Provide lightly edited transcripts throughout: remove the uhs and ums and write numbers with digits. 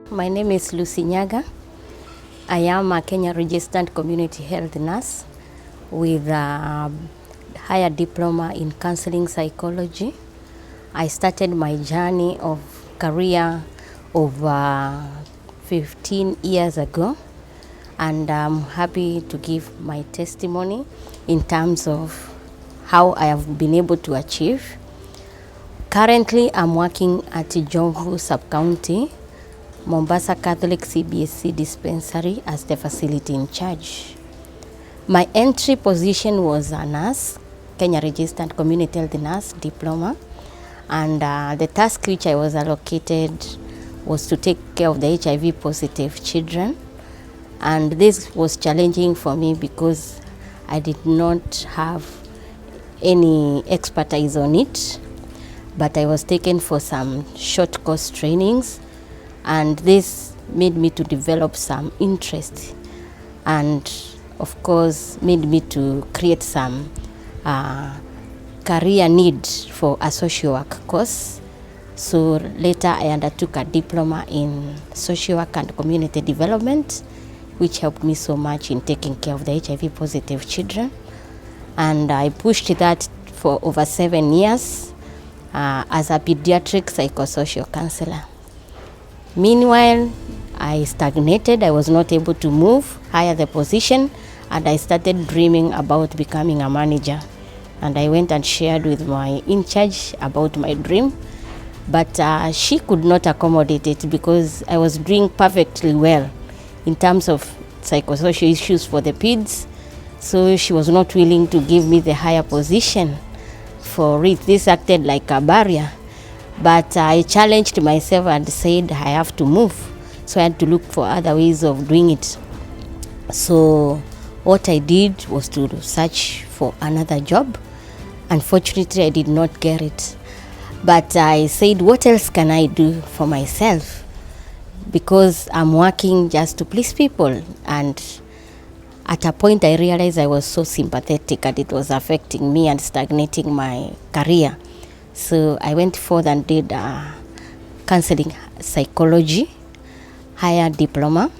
My name is Lucy Nyaga. I am a Kenya registered community health nurse with a higher diploma in counseling psychology. I started my journey of career over 15 years ago, and I'm happy to give my testimony in terms of how I have been able to achieve. Currently, I'm working at Jomvu Sub-County, Mombasa Catholic CBSC Dispensary as the facility in charge. My entry position was a nurse, Kenya Registered Community Health Nurse Diploma, and the task which I was allocated was to take care of the HIV positive children. And this was challenging for me because I did not have any expertise on it, but I was taken for some short course trainings, and this made me to develop some interest and of course made me to create some career need for a social work course. So later I undertook a diploma in social work and community development, which helped me so much in taking care of the HIV positive children. And I pushed that for over 7 years as a pediatric psychosocial counselor. Meanwhile, I stagnated. I was not able to move higher the position, and I started dreaming about becoming a manager. And I went and shared with my in-charge about my dream, but she could not accommodate it because I was doing perfectly well in terms of psychosocial issues for the kids. So she was not willing to give me the higher position for it. This acted like a barrier. But I challenged myself and said I have to move. So I had to look for other ways of doing it. So what I did was to search for another job. Unfortunately, I did not get it. But I said, what else can I do for myself? Because I'm working just to please people. And at a point, I realized I was so sympathetic and it was affecting me and stagnating my career. So I went forth and did counseling psychology, higher diploma,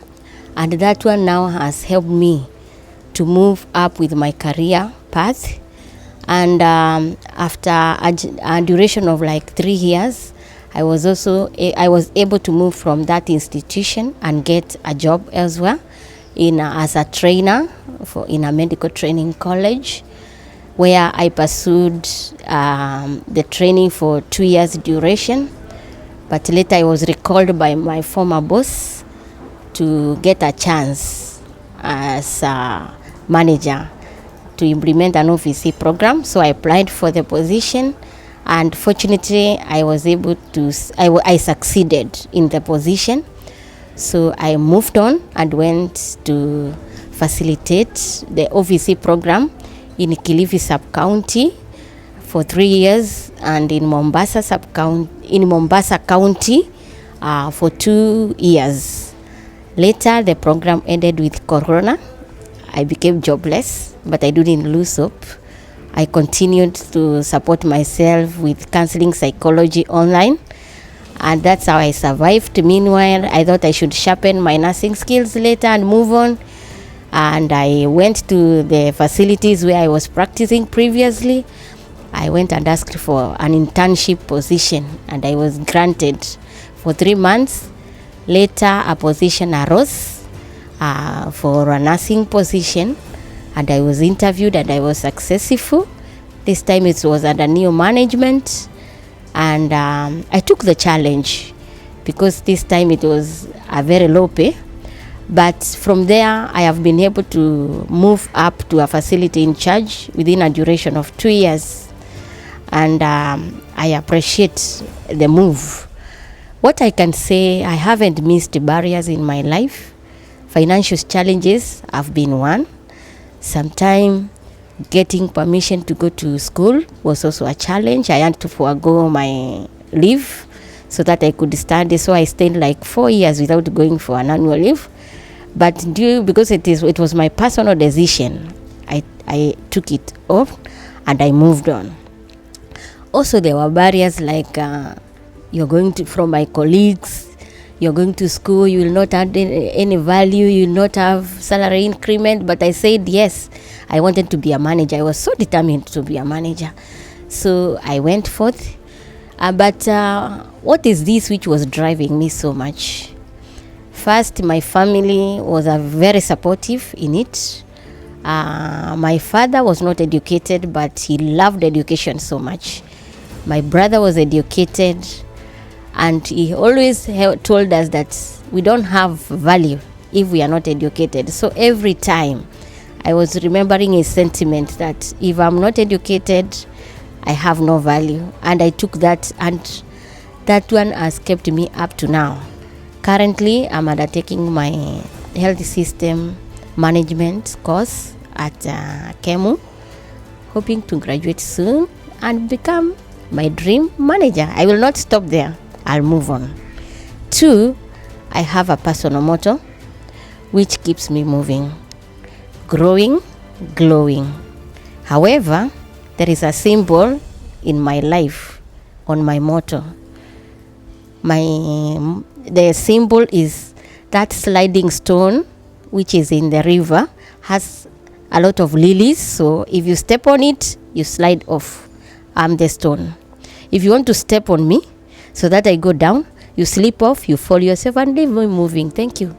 and that one now has helped me to move up with my career path. And after a duration of like 3 years, I was able to move from that institution and get a job elsewhere as a trainer in a medical training college, where I pursued the training for 2 years duration. But later I was recalled by my former boss to get a chance as a manager to implement an OVC program. So I applied for the position, and fortunately I succeeded in the position. So I moved on and went to facilitate the OVC program in Kilifi Sub-County for 3 years, and in Mombasa County for 2 years. Later, the program ended with Corona. I became jobless, but I didn't lose hope. I continued to support myself with counseling psychology online, and that's how I survived. Meanwhile, I thought I should sharpen my nursing skills later and move on. And I went to the facilities where I was practicing previously. I went and asked for an internship position, and I was granted for 3 months. Later, a position arose for a nursing position, and I was interviewed and I was successful. This time it was under new management, and I took the challenge because this time it was a very low pay. But from there, I have been able to move up to a facility in charge within a duration of 2 years. And I appreciate the move. What I can say, I haven't missed barriers in my life. Financial challenges have been one. Sometimes getting permission to go to school was also a challenge. I had to forego my leave so that I could study. So I stayed like 4 years without going for an annual leave. But because it was my personal decision, I took it off and I moved on. Also, there were barriers like you're going to, from my colleagues, you're going to school, you will not add any value, you will not have salary increment. But I said yes, I wanted to be a manager. I was so determined to be a manager. So I went forth. But what is this which was driving me so much? First, my family was very supportive in it. My father was not educated, but he loved education so much. My brother was educated, and he always told us that we don't have value if we are not educated. So every time I was remembering his sentiment that if I'm not educated, I have no value. And I took that, and that one has kept me up to now. Currently, I'm undertaking my health system management course at KEMU, hoping to graduate soon and become my dream manager. I will not stop there. I'll move on. 2, I have a personal motto which keeps me moving, growing, glowing. However, there is a symbol in my life on my motto. The symbol is that sliding stone which is in the river, has a lot of lilies, so if you step on it, you slide off. I'm the stone. If you want to step on me so that I go down, you slip off, you fall yourself and leave me moving. Thank you.